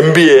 MBA।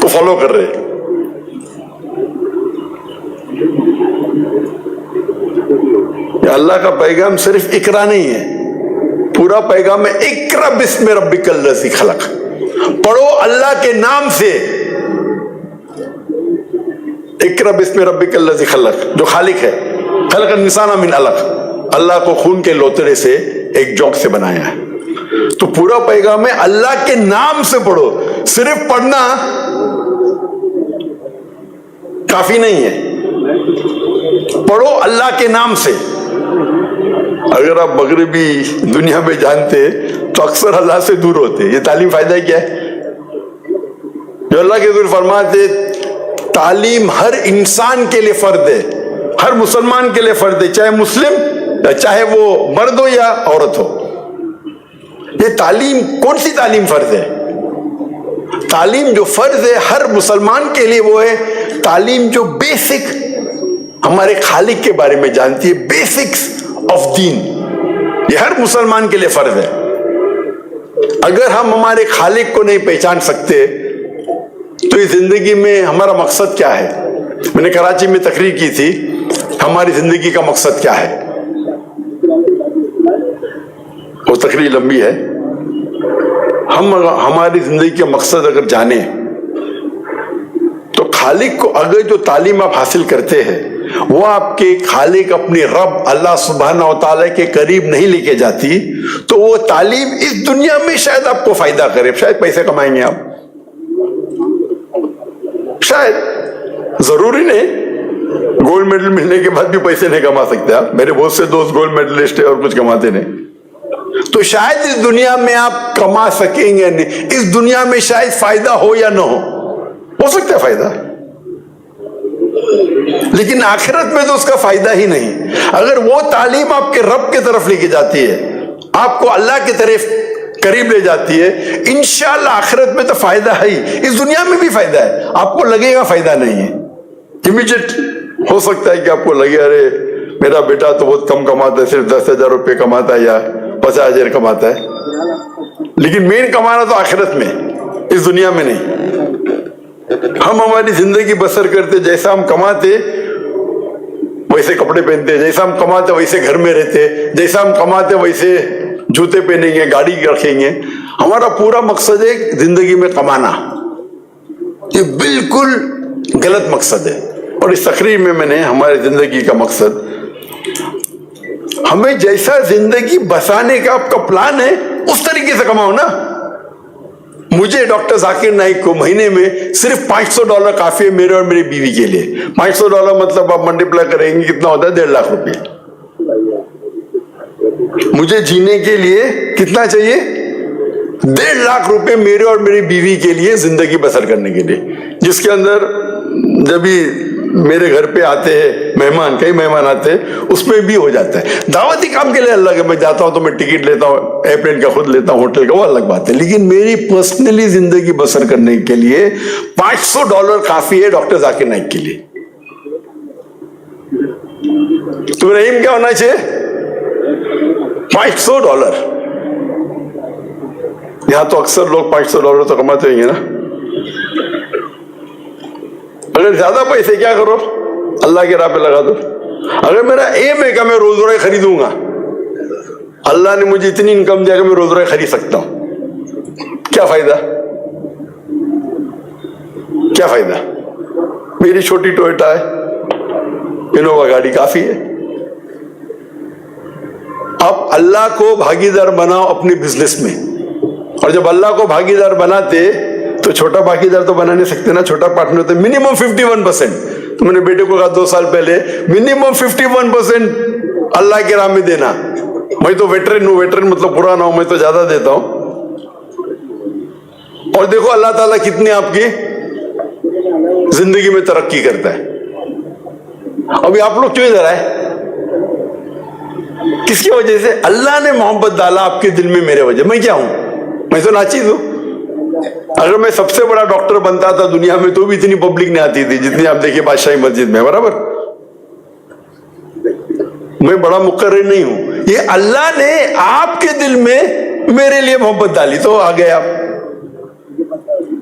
کو فالو کر رہے ہیں. اللہ کا پیغام صرف اقرا نہیں ہے، پورا پیغام ہے اقرا بسم ربک الذی خلق. پڑھو اللہ کے نام سے. اقرا بسم ربک الذی خلق، جو خالق ہے. خلق الانسان من علق، اللہ کو خون کے لوتڑے سے ایک جوک سے بنایا ہے. تو پورا پیغام ہے اللہ کے نام سے پڑھو. صرف پڑھنا کافی نہیں ہے، پڑھو اللہ کے نام سے. اگر آپ مغربی دنیا میں جانتے تو اکثر اللہ سے دور ہوتے. یہ تعلیم فائدہ کیا ہے؟ جو اللہ کے حضور فرماتے تعلیم ہر انسان کے لیے فرض ہے، ہر مسلمان کے لیے فرض ہے، چاہے مسلم چاہے وہ مرد ہو یا عورت ہو. یہ تعلیم کون سی تعلیم فرض ہے؟ تعلیم جو فرض ہے ہر مسلمان کے لیے وہ ہے تعلیم جو بیسک ہمارے خالق کے بارے میں جانتی ہے، بیسکس آف دین. یہ ہر مسلمان کے لیے فرض ہے. اگر ہم ہمارے خالق کو نہیں پہچان سکتے تو اس زندگی میں ہمارا مقصد کیا ہے؟ میں نے کراچی میں تقریر کی تھی، ہماری زندگی کا مقصد کیا ہے. وہ تقریر لمبی ہے. ہم ہماری زندگی کا مقصد اگر جانیں تو خالق کو اگر جو تعلیم آپ حاصل کرتے ہیں وہ آپ کے خالق اپنے رب اللہ سبحانہ و تعالیٰ کے قریب نہیں لے کے جاتی تو وہ تعلیم اس دنیا میں شاید آپ کو فائدہ کرے. شاید پیسے کمائیں گے آپ، شاید، ضروری نہیں. گولڈ میڈل ملنے کے بعد بھی پیسے نہیں کما سکتے آپ. میرے بہت سے دوست گولڈ میڈلسٹ ہیں اور کچھ کماتے نہیں. تو شاید اس دنیا میں آپ کما سکیں گے نہیں، اس دنیا میں شاید فائدہ ہو یا نہ ہو سکتا ہے فائدہ، لیکن آخرت میں تو اس کا فائدہ ہی نہیں. اگر وہ تعلیم آپ کے رب کی طرف لے کے جاتی ہے، آپ کو اللہ کی طرف قریب لے جاتی ہے، انشاءاللہ آخرت میں تو فائدہ ہے ہی، اس دنیا میں بھی فائدہ ہے. آپ کو لگے گا فائدہ نہیں ہے، امیجیٹ ہو سکتا ہے کہ آپ کو لگے ارے میرا بیٹا تو بہت کم کماتا ہے، صرف 10,000 روپے کماتا ہے یا 50,000 کماتا ہے، لیکن مین کمانا تو آخرت میں، اس دنیا میں نہیں. ہم ہماری زندگی بسر کرتے، جیسا ہم کماتے ویسے کپڑے پہنتے، جیسا ہم کماتے ویسے گھر میں رہتے، جیسا ہم کماتے ویسے جوتے پہنیں گے، گاڑی رکھیں گے. ہمارا پورا مقصد ہے زندگی میں کمانا. یہ بالکل غلط مقصد ہے. اور اس تقریر میں نے ہماری زندگی کا مقصد، ہمیں جیسا زندگی بسانے کا آپ کا پلان ہے اس طریقے سے کماؤ نا. مجھے ڈاکٹر ذاکر نائک کو مہینے میں صرف $500 کافی ہے میرے اور میری بیوی کے لیے. $500 مطلب آپ ملٹیپلائی کریں گے کتنا ہوتا ہے؟ 1.5 لاکھ روپے. مجھے جینے کے لیے کتنا چاہیے؟ 1.5 لاکھ روپے میرے اور میری بیوی کے لیے زندگی بسر کرنے کے لیے، جس کے اندر جب بھی میرے گھر پہ آتے ہیں مہمان، کئی مہمان آتے ہیں، اس میں بھی ہو جاتا ہے. دعوتی کام کے لیے اللہ کے میں جاتا ہوں تو میں ٹکٹ لیتا ہوں، ایئرپلین کا خود لیتا ہوں، ہوٹل کا، وہ الگ بات ہے. لیکن میری پرسنلی زندگی بسر کرنے کے لیے $500 کافی ہے ڈاکٹر ذاکر نائک کے لیے. تو رحیم کیا ہونا چاہیے؟ $500. یہاں تو اکثر لوگ $500 تو کماتے ہوں گے نا. اگر زیادہ پیسے کیا کرو؟ اللہ کے راہ پہ لگا دو. اگر میرا ایم ہے کہ میں روز روزہ خریدوں گا، اللہ نے مجھے اتنی انکم دیا کہ میں روز روزہ خرید سکتا ہوں، کیا فائدہ؟ کیا فائدہ؟ میری چھوٹی ٹویوٹا ہے، انووا گاڑی کافی ہے. اب اللہ کو بھاگیدار بناؤ اپنے بزنس میں، اور جب اللہ کو بھاگیدار بناتے تو چھوٹا بھاگیدار تو بنا نہیں سکتے نا. چھوٹا پارٹنر تو منیمم 51%. تو میں نے بیٹے کو کہا 2 سال پہلے منیمم 51% اللہ کے راہ میں دینا. میں تو ویٹرن ہوں، ویٹرن مطلب پرانا ہوں، میں تو زیادہ دیتا ہوں. اور دیکھو اللہ تعالیٰ کتنی آپ کی زندگی میں ترقی کرتا ہے. ابھی آپ لوگ کیوں ادھر آئے؟ کس کی وجہ سے؟ اللہ نے محبت ڈالا آپ کے دل میں میرے وجہ. میں کیا ہوں؟ میں تو ناچیز ہوں. اگر میں سب سے بڑا ڈاکٹر بنتا تھا دنیا میں تو بھی اتنی پبلک نہیں آتی تھی جتنی آپ دیکھیے بادشاہی مسجد میں، برابر. میں بڑا مقرر نہیں ہوں، یہ اللہ نے آپ کے دل میں میرے لیے محبت ڈالی تو آ گئے آپ.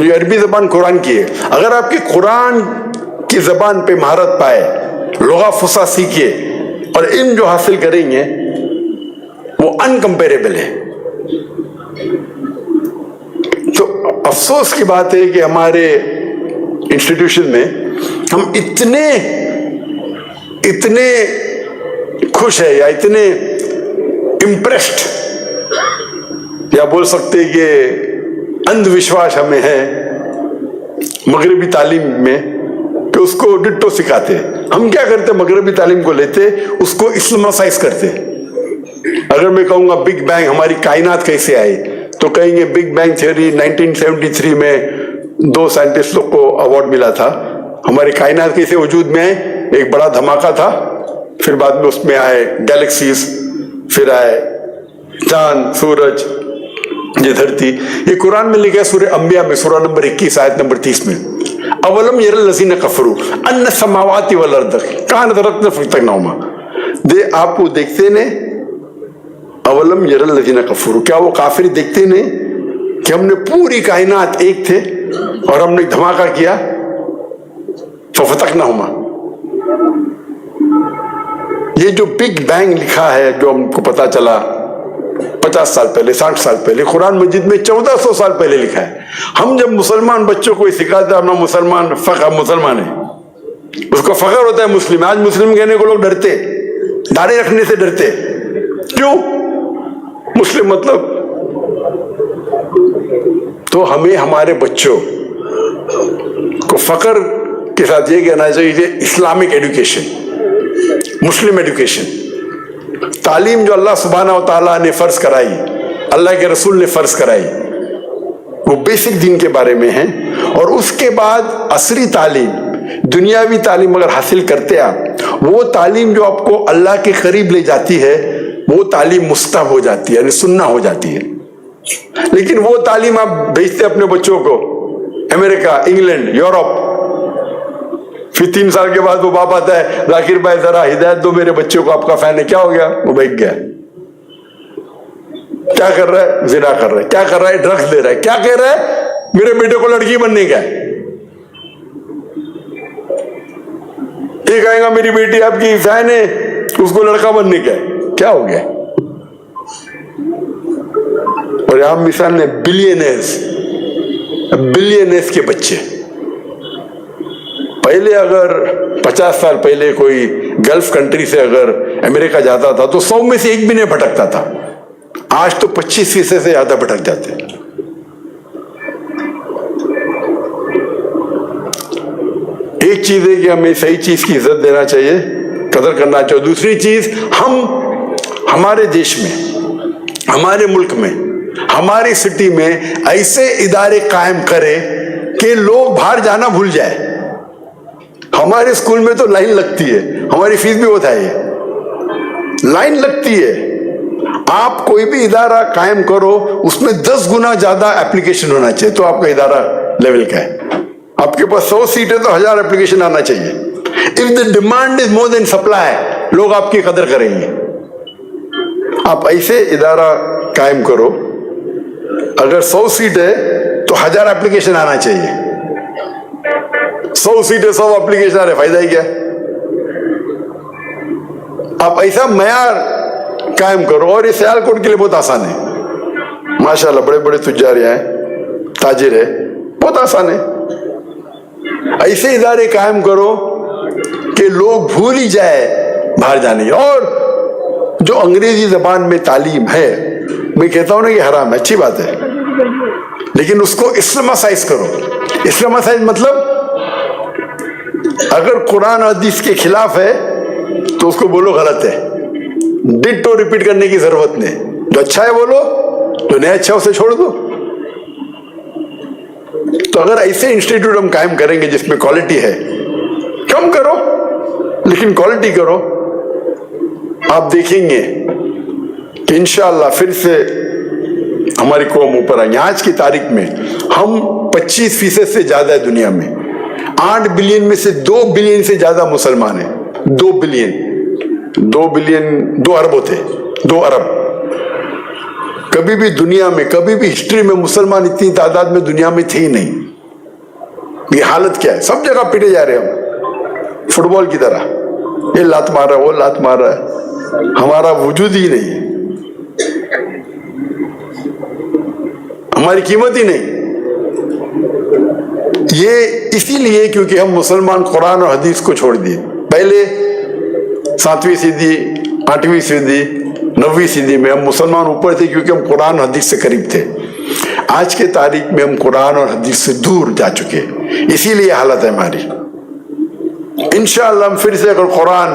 یہ عربی زبان قرآن کی ہے. اگر آپ کی قرآن کی زبان پہ مہارت پائے, لغہ فصیح سیکھیے اور علم جو حاصل کریں گے وہ انکمپیریبل ہے. تو افسوس کی بات ہے کہ ہمارے انسٹیٹیوشن میں ہم اتنے خوش ہیں یا اتنے امپریسڈ یا بول سکتے کہ اندھ وشواس ہمیں ہے مغربی تعلیم میں کہ اس کو ڈٹو سکھاتے. ہم کیا کرتے, مغربی تعلیم کو لیتے, اس کو اسلامائز کرتے. اگر میں کہوں گا بگ بینگ, ہماری کائنات کیسے آئی, تو کہیں گے بگ بینگ تھیوری 1973 میں 2 سائنٹسٹوں کو ایوارڈ ملا تھا. ہماری کائنات کیسے وجود میں آئے, ایک بڑا دھماکہ تھا, پھر بعد میں اس میں آئے گیلیکسیز, پھر آئے چاند, سورج, یہ دھرتی. یہ قرآن میں لکھا ہے سورہ انبیاء میں, سورہ نمبر 21 آیت نمبر 30 میں, اولم یر الذین کفروا ان السماوات والارض کانت رتقا ففتقناہما. آپ وہ دیکھتے نہیں, اولم یر الذین کفروا, کیا وہ کافر دیکھتے نہیں کہ ہم نے پوری کائنات ایک تھے اور ہم نے دھماکہ کیا, ففتقناہما. یہ جو بگ بینگ لکھا ہے, جو ہم کو پتا چلا 50 سال پہلے, 60 سال پہلے, قرآن مجید میں 1400 سال پہلے لکھا ہے. ہم جب مسلمان بچوں کو سکھاتے ہیں اپنا مسلمان فخر, مسلمان ہے, اس کو فخر ہوتا ہے مسلم. آج مسلم کہنے کو لوگ ڈرتے, داڑھی رکھنے سے ڈرتے. کیوں؟ مسلم مطلب. تو ہمیں ہمارے بچوں کو فخر کے ساتھ یہ کہنا چاہیے کہ اسلامک ایڈوکیشن, مسلم ایڈوکیشن, تعلیم جو اللہ سبحانہ و تعالیٰ نے فرض کرائی, اللہ کے رسول نے فرض کرائی, وہ بیسک دین کے بارے میں ہیں. اور اس کے بعد عصری تعلیم, دنیاوی تعلیم اگر حاصل کرتے آپ, وہ تعلیم جو آپ کو اللہ کے قریب لے جاتی ہے وہ تعلیم مستحب ہو جاتی ہے, یعنی سننا ہو جاتی ہے. لیکن وہ تعلیم آپ بھیجتے اپنے بچوں کو امریکہ, انگلینڈ, یورپ, پھر 3 سال کے بعد وہ باپ آتا ہے, ذاکر بھائی ذرا ہدایت دو میرے بچوں کو, آپ کا فین ہے. کیا ہو گیا؟ وہ بھیگ گیا. کیا کر رہا ہے؟ زنا کر رہا ہے. کیا کر رہا ہے؟ ڈرگس لے رہا ہے. کیا کہہ رہا ہے؟ میرے بیٹے کو لڑکی بننے کا ہے. یہ کہے گا میری بیٹی آپ کی فین ہے, اس کو لڑکا بننے کا ہے. کیا ہو گیا؟ اور یہاں مثال نے بلینئرز کے بچے. پہلے اگر 50 سال پہلے کوئی گلف کنٹری سے اگر امریکہ جاتا تھا تو 100 میں سے 1 بھی نہیں بھٹکتا تھا. آج تو 25% سے زیادہ بھٹک جاتے ہیں. ایک چیز ہے کہ ہمیں صحیح چیز کی عزت دینا چاہیے, قدر کرنا چاہیے. دوسری چیز, ہم ہمارے دیش میں, ہمارے ملک میں, ہماری سٹی میں ایسے ادارے قائم کرے کہ لوگ باہر جانا بھول جائے. ہمارے اسکول میں تو لائن لگتی ہے, ہماری فیس بھی ہوتا ہے, لائن لگتی ہے. آپ کوئی بھی ادارہ قائم کرو, اس میں 10 گنا زیادہ اپلیکیشن ہونا چاہیے تو آپ کا ادارہ لیول کا ہے. آپ کے پاس 100 سیٹیں تو 1000 اپلیکیشن آنا چاہیے. If the demand is more than supply, لوگ آپ کی قدر کریں گے. آپ ایسے ادارہ قائم کرو, اگر 100 سیٹ ہے تو 1000 اپلیکیشن آنا چاہیے. 100 سیٹیں 100 اپلیکیشن آ رہے, فائدہ ہی کیا؟ آپ ایسا معیار قائم کرو. اور یہ سیالکوٹ کے لیے بہت آسان ہے, ماشاءاللہ بڑے بڑے تجار ہیں, تاجر ہے, بہت آسان ہے. ایسے ادارے قائم کرو کہ لوگ بھول ہی جائے باہر جانے. اور جو انگریزی زبان میں تعلیم ہے, میں کہتا ہوں نا کہ حرام ہے, اچھی بات ہے, لیکن اس کو اسلامائز کرو. اسلامائز مطلب اگر قرآن حدیث کے خلاف ہے تو اس کو بولو غلط ہے, ڈٹو ریپیٹ کرنے کی ضرورت نہیں. جو اچھا ہے بولو, جو نہیں اچھا اسے چھوڑ دو. تو اگر ایسے انسٹیٹیوٹ ہم قائم کریں گے جس میں کوالٹی ہے, کم کرو لیکن کوالٹی کرو, آپ دیکھیں گے کہ انشاءاللہ پھر سے ہماری قوم اوپر آئیں گے. آج کی تاریخ میں ہم 25% سے زیادہ ہے دنیا میں. 8 بلین میں سے 2 بلین سے زیادہ مسلمان ہیں. 2 بلین 2 ارب ہوتے, 2 ارب. کبھی بھی دنیا میں, کبھی بھی ہسٹری میں مسلمان اتنی تعداد میں دنیا میں تھے ہی نہیں. یہ حالت کیا ہے؟ سب جگہ پیٹے جا رہے ہیں ہم فٹ بال کی طرح، یہ لات مار رہا ہے وہ لات مار رہا ہے، ہمارا وجود ہی نہیں ہے، ہماری قیمت ہی نہیں۔ یہ اسی لیے کیونکہ ہم مسلمان قرآن اور حدیث کو چھوڑ دیے۔ پہلے 7ویں صدی 8ویں صدی 9ویں صدی میں ہم مسلمان اوپر تھے کیونکہ ہم قرآن اور حدیث سے قریب تھے۔ آج کے تاریخ میں ہم قرآن اور حدیث سے دور جا چکے، اسی لیے حالت ہے ہماری۔ انشاءاللہ ہم پھر سے اگر قرآن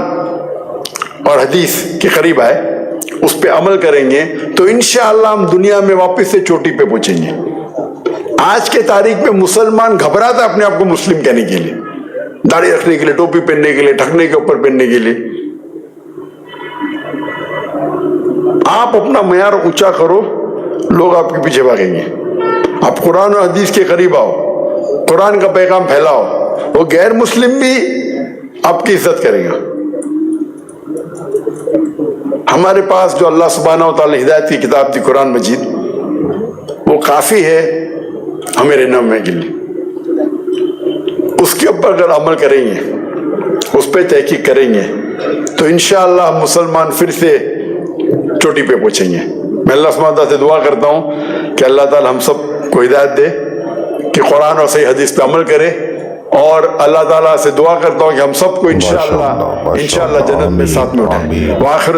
اور حدیث کے قریب آئے، اس پہ عمل کریں گے تو انشاءاللہ ہم دنیا میں واپس سے چوٹی پہ پہنچیں گے۔ آج کے تاریخ میں مسلمان گھبراتا ہے اپنے آپ کو مسلم کہنے کے لیے، داڑھی رکھنے کے لیے، ٹوپی پہننے کے لیے، ڈھکنے کے اوپر پہننے کے لیے۔ آپ اپنا معیار اونچا کرو، لوگ آپ کے پیچھے بھاگیں گے۔ آپ قرآن اور حدیث کے قریب آؤ، قرآن کا پیغام پھیلاؤ، وہ غیر مسلم بھی آپ کی عزت کرے گا۔ ہمارے پاس جو اللہ سبحانہ و تعالی ہدایت کی کتاب تھی قرآن مجید، وہ کافی ہے ہمیں رہنمائی کے لیے۔ اس کے اوپر اگر عمل کریں گے، اس پہ تحقیق کریں گے تو انشاءاللہ ہم مسلمان پھر سے چوٹی پہ پہنچیں گے۔ میں اللہ سبحانہ و تعالیٰ سے دعا کرتا ہوں کہ اللہ تعالی ہم سب کو ہدایت دے کہ قرآن اور صحیح حدیث پہ عمل کرے، اور اللہ تعالیٰ سے دعا کرتا ہوں کہ ہم سب کو انشاءاللہ جنت میں ساتھ میں اٹھائے۔ وآخر